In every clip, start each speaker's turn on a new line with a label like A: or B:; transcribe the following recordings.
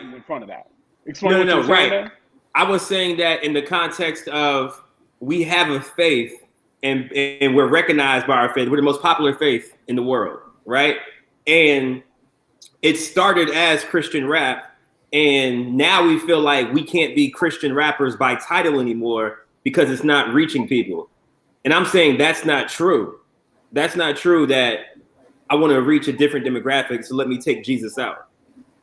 A: in front of that. Explain
B: No,
A: what you're saying
B: right.
A: there.
B: I was saying that in the context of we have a faith and we're recognized by our faith. We're the most popular faith in the world, right? And it started as Christian rap, and now we feel like we can't be Christian rappers by title anymore because it's not reaching people. And I'm saying that's not true. That's not true that I want to reach a different demographic, so let me take Jesus out.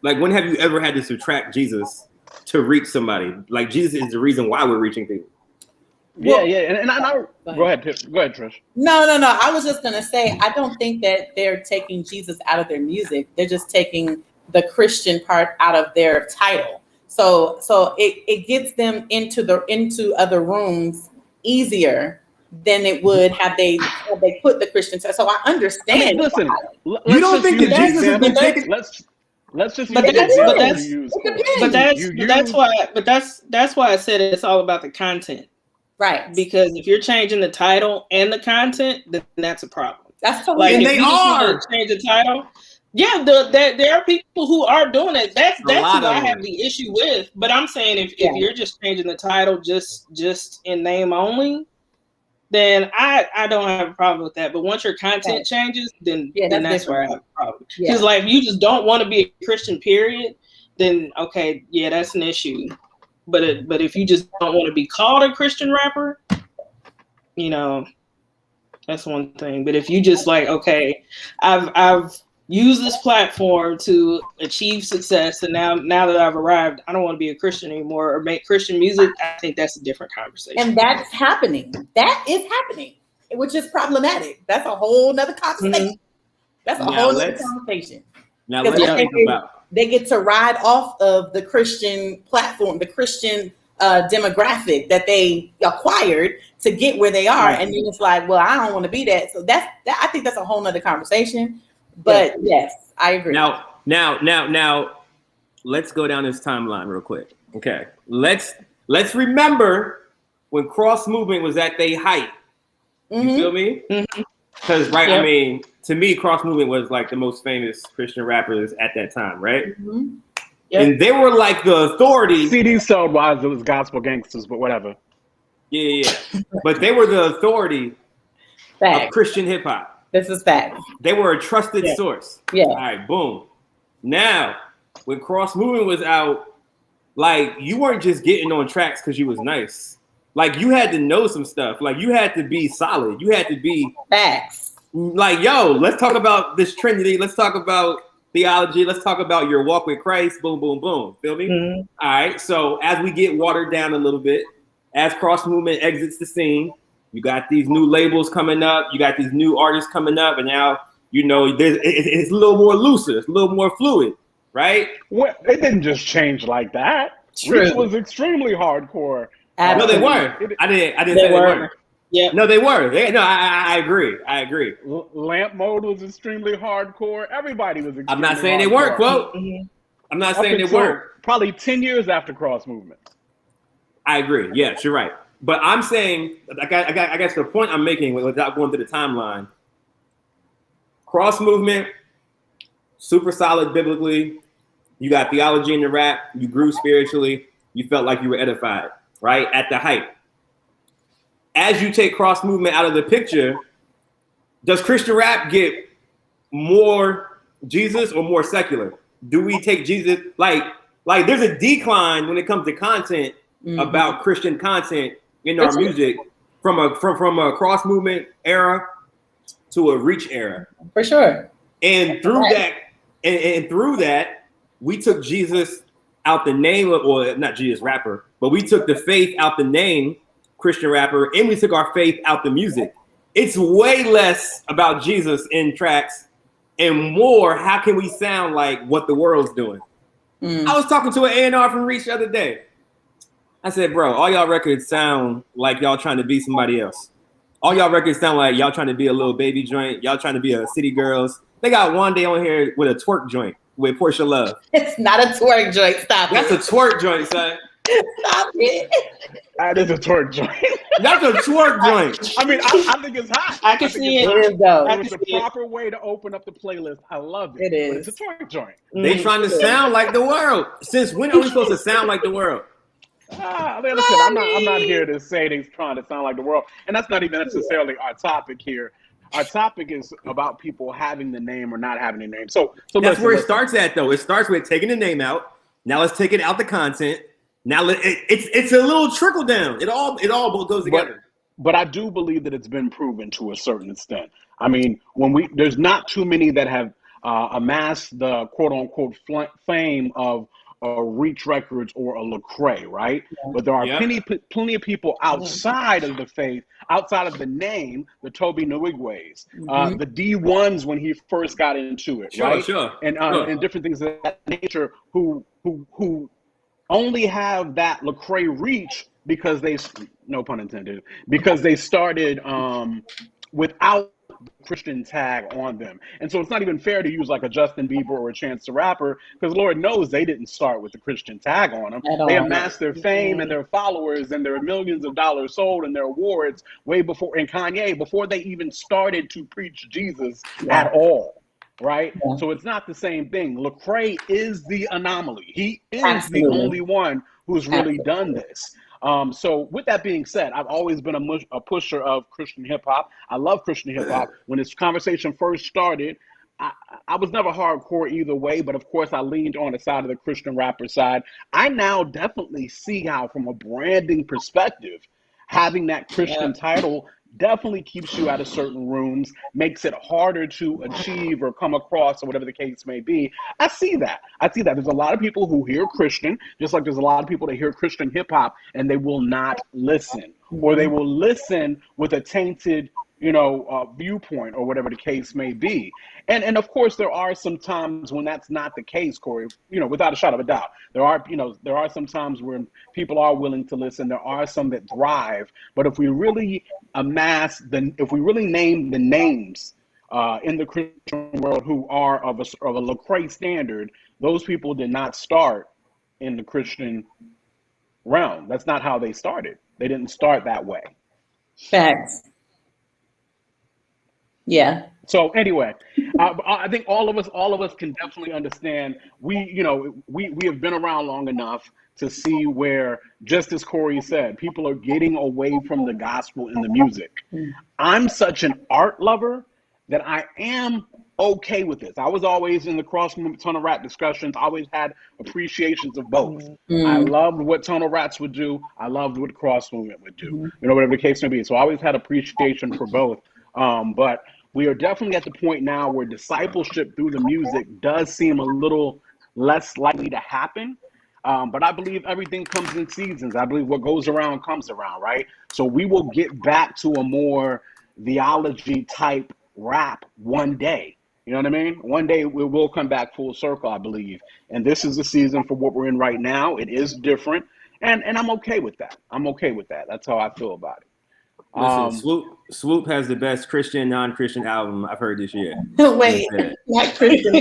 B: Like, when have you ever had to subtract Jesus to reach somebody? Like, Jesus is the reason why we're reaching people.
A: Well, and I go ahead, Trish.
C: No. I was just gonna say, I don't think that they're taking Jesus out of their music. They're just taking the Christian part out of their title. So it gets them into other rooms easier than it would have they put the Christian. So I understand.
A: I mean, listen,
B: you don't think that Jesus has been taken?
A: Let's just.
D: That's why I said it's all about the content.
C: Right.
D: Because if you're changing the title and the content, then that's a problem.
C: That's totally
D: like,
B: and
D: if
B: they
D: you
B: are
D: change the title. Yeah, there are people who are doing it. That's who I have the issue with. But I'm saying if you're just changing the title just in name only, then I don't have a problem with that. But once your content changes, then that's where I have a problem. Because like if you just don't want to be a Christian, period, then okay, yeah, that's an issue. But if you just don't want to be called a Christian rapper, that's one thing. But if you just like, okay, I've used this platform to achieve success, and now that I've arrived, I don't want to be a Christian anymore or make Christian music, I think that's a different conversation.
C: And that's happening. That is happening, which is problematic. That's a whole nother conversation. Mm-hmm. That's a whole nother conversation.
B: Now let's think about.
C: They get to ride off of the Christian platform, the Christian demographic that they acquired to get where they are. Right. And then it's like, well, I don't want to be that. So I think that's a whole nother conversation. But yes, I agree.
B: Now, let's go down this timeline real quick. Okay. Let's remember when Cross Movement was at their height. You feel me? Because, I mean, to me, Cross Movement was like the most famous Christian rappers at that time, right? Mm-hmm. Yep. And they were like the authority.
A: CDs sold wise, it was gospel gangsters, but whatever.
B: Yeah. But they were the authority of Christian hip hop.
C: This is fact.
B: They were a trusted source.
C: Yeah.
B: All right, boom. Now, when Cross Movement was out, like, you weren't just getting on tracks because you was nice. Like, you had to know some stuff. Like, you had to be solid. You had to be
C: facts.
B: Like, yo, let's talk about this Trinity. Let's talk about theology. Let's talk about your walk with Christ. Boom, boom, boom. Feel me? Mm-hmm. All right. So as we get watered down a little bit, as Cross Movement exits the scene, you got these new labels coming up. You got these new artists coming up. And now, it's a little more looser. It's a little more fluid, right?
A: Well, it didn't just change like that.
C: True.
A: It was extremely hardcore.
B: No, they weren't. I didn't say they weren't. Yeah. No, they were. I agree.
A: Lamp Mode was extremely hardcore. Everybody was extremely
B: I'm not saying they weren't, quote. Mm-hmm. I'm not saying they weren't.
A: Probably 10 years after Cross Movement.
B: I agree. Yes, you're right. But I'm saying, I guess the point I'm making without going through the timeline, Cross Movement, super solid biblically. You got theology in the rap. You grew spiritually. You felt like you were edified, right? At the height. As you take Cross Movement out of the picture, does Christian rap get more Jesus or more secular? Do we take Jesus like there's a decline when it comes to content about Christian content in our music from a Cross Movement era to a Reach era?
C: For sure.
B: And through that, we took Jesus out the name of, or not Jesus rapper, but we took the faith out the name Christian rapper, and we took our faith out the music. It's way less about Jesus in tracks and more how can we sound like what the world's doing. I was talking to an A&R from Reach the other day. I said, bro, all y'all records sound like y'all trying to be somebody else. All y'all records sound like y'all trying to be a little baby joint. Y'all trying to be a City Girls. They got one day on here with a twerk joint with Portia Love.
C: It's not a twerk joint. Stop
B: That's
C: it.
B: a twerk joint, son.
C: Stop it.
A: That is a twerk joint.
B: That's a twerk joint.
A: I mean, I think it's hot.
D: I can see it.
C: It is though.
A: It's the proper way to open up the playlist. I love it.
C: It is.
A: But it's a twerk joint.
B: They trying to sound like the world. Since when are we supposed to sound like the world?
A: Listen, I'm not here to say they're trying to sound like the world, and that's not even necessarily our topic here. Our topic is about people having the name or not having the name. So
B: that's where it starts at, though. It starts with taking the name out. Now let's take it out the content. Now it's a little trickle down. It all goes together.
A: But I do believe that it's been proven to a certain extent. I mean, there's not too many that have amassed the quote unquote fame of Reach Records or a Lecrae, right? Yeah. But there are plenty of people outside of the faith, outside of the name, the Toby Nwigwe's, the D1s when he first got into it, right?
B: Sure.
A: And different things of that nature who only have that Lecrae reach because they, no pun intended, because they started without Christian tag on them. And so it's not even fair to use like a Justin Bieber or a Chance the Rapper, because Lord knows they didn't start with the Christian tag on them. They amassed their fame and their followers and their millions of dollars sold and their awards way before, and Kanye, before they even started to preach Jesus at all. Right? Yeah. So it's not the same thing. Lecrae is the anomaly. He is the only one who's really done this. So with that being said, I've always been a pusher of Christian hip hop. I love Christian hip hop. When this conversation first started, I was never hardcore either way, but of course I leaned on the side of the Christian rapper side. I now definitely see how, from a branding perspective, having that Christian title definitely keeps you out of certain rooms, makes it harder to achieve or come across or whatever the case may be. I see that. There's a lot of people who hear Christian, just like there's a lot of people that hear Christian hip hop and they will not listen, or they will listen with a tainted, viewpoint or whatever the case may be. And of course there are some times when that's not the case, Corey, without a shadow of a doubt. There are some times when people are willing to listen. There are some that thrive. But if we really name the names in the Christian world who are of a Lecrae standard, those people did not start in the Christian realm. That's not how they started. They didn't start that way.
C: Facts. Yeah.
A: So anyway, I think all of us can definitely understand. We have been around long enough to see where, just as Corey said, people are getting away from the gospel in the music. I'm such an art lover that I am okay with this. I was always in the cross movement Tonal Rat discussions. I always had appreciations of both. I loved what Tonal Rats would do. I loved what cross movement would do. Whatever the case may be. So I always had appreciation for both. But we are definitely at the point now where discipleship through the music does seem a little less likely to happen. But I believe everything comes in seasons. I believe what goes around comes around, right? So we will get back to a more theology type rap one day. You know what I mean? One day we will come back full circle, I believe. And this is the season for what we're in right now. It is different. And I'm okay with that. That's how I feel about it.
B: Listen, Swoope has the best Christian, non-Christian album I've heard this year.
C: Wait, not Christian.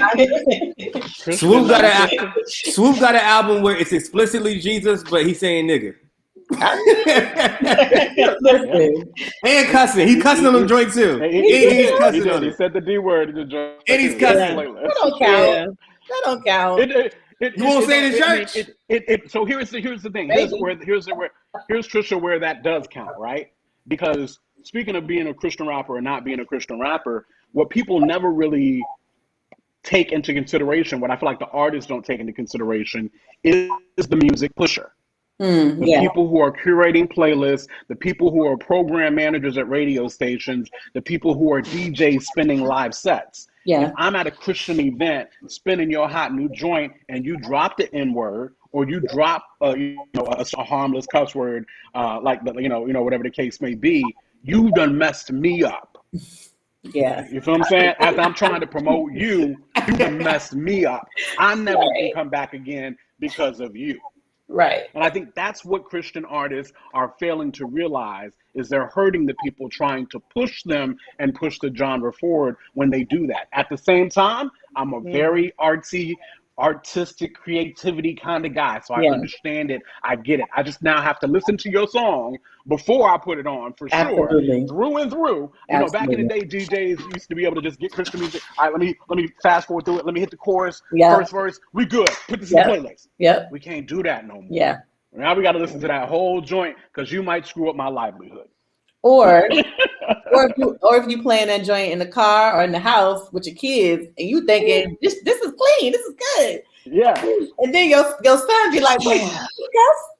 B: Swoope got an album where it's explicitly Jesus, but he's saying nigga. And cussing. He's cussing on them joint too.
A: He said the D word in the joint.
B: And he's cussing.
C: That don't count. That don't count.
B: You won't say it in church.
A: So here's the thing. Here's Trisha where that does count, right? Because speaking of being a Christian rapper or not being a Christian rapper, what people never really take into consideration, what I feel like the artists don't take into consideration, is the music pusher. The people who are curating playlists, the people who are program managers at radio stations, the people who are DJs spinning live sets. If I'm at a Christian event spinning your hot new joint and you drop the N-word, or you drop a harmless cuss word, whatever the case may be, you've done messed me up.
C: Yeah.
A: You feel what I'm saying? As I'm trying to promote you, you done messed me up. I never can come back again because of you.
C: Right.
A: And I think that's what Christian artists are failing to realize, is they're hurting the people trying to push them and push the genre forward when they do that. At the same time, I'm a very artsy, artistic creativity kind of guy, so I understand it. I get it. I just now have to listen to your song before I put it on for sure, through and through. You know, back in the day, DJs used to be able to just get Christian music. All right, let me fast forward through it. Let me hit the chorus, first verse. We good. Put this in the playlist. We can't do that no more. Now we got to listen to that whole joint because you might screw up my livelihood.
C: Or if you playing that joint in the car or in the house with your kids and you thinking this is clean, this is good.
A: Yeah.
C: And then your son be like, wait,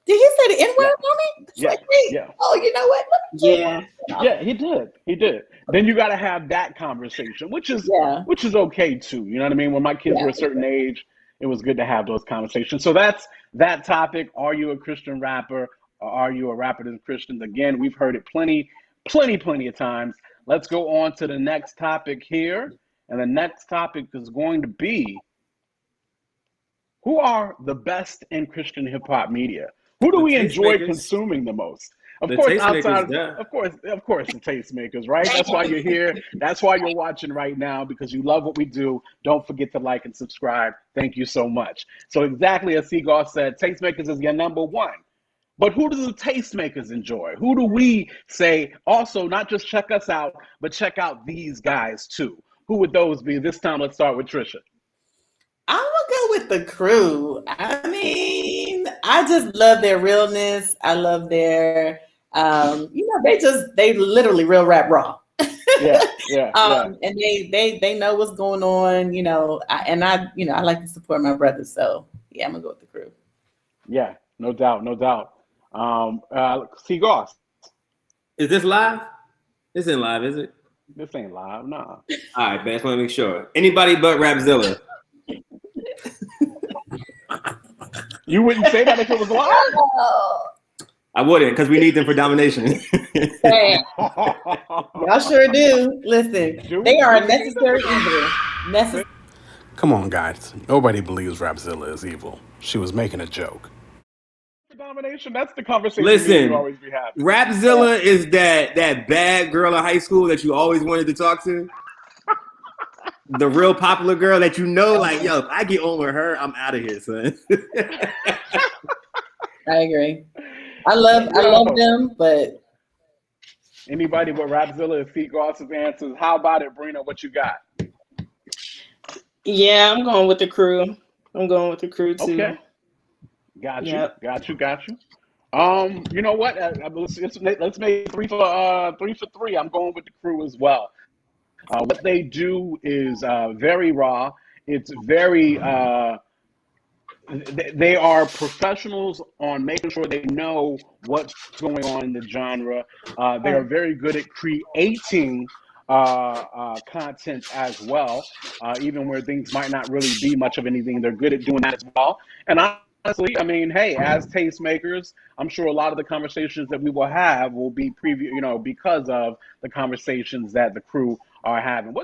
C: did he say the N-word on me?
A: Yeah.
C: Oh, you know what?
A: Yeah, he did. Then you got to have that conversation, which is okay too. You know what I mean? When my kids were a certain age, it was good to have those conversations. So that's that topic. Are you a Christian rapper? Or are you a rapper that's Christian? Again, we've heard it plenty of times. Let's go on to the next topic here. And the next topic is going to be, who are the best in Christian hip hop media? Who do we enjoy consuming the most? Of course, the Tastemakers, right? That's why you're here. That's why you're watching right now, because you love what we do. Don't forget to like and subscribe. Thank you so much. So exactly as Seagull said, Tastemakers is your number one. But who do the Tastemakers enjoy? Who do we say also not just check us out, but check out these guys too? Who would those be? This time, let's start with Trisha.
C: I'm gonna go with the crew. I mean, I just love their realness. I love their, they literally real rap raw. And they know what's going on, I like to support my brothers. So yeah, I'm gonna go with the crew.
A: Yeah, no doubt. Seagoss.
B: Is this live? This ain't live, is it?
A: This ain't live, nah.
B: All right, man. I just want to make sure. Anybody but Rapzilla.
A: You wouldn't say that if it was live?
B: I wouldn't, because we need them for domination.
C: Y'all sure do. Listen, they are a necessary evil.
E: Come on, guys. Nobody believes Rapzilla is evil. She was making a joke.
A: Domination, that's the conversation
B: you
A: always be having.
B: Rapzilla is that bad girl in high school that you always wanted to talk to. The real popular girl that like, yo, if I get on with her, I'm out of here, son.
C: I agree. I love them, but
A: anybody but Rapzilla is Seagoss's answers. How about it, Brina? What you got?
D: Yeah, I'm going with the crew. I'm going with the crew too.
A: Okay. Got you. You know what? Let's make 3 for 3. I'm going with the crew as well. What they do is very raw. It's very. They are professionals on making sure they know what's going on in the genre. They are very good at creating content as well, even where things might not really be much of anything. They're good at doing that as well. And honestly, I mean, hey, as tastemakers, I'm sure a lot of the conversations that we will have will be because of the conversations that the crew are having.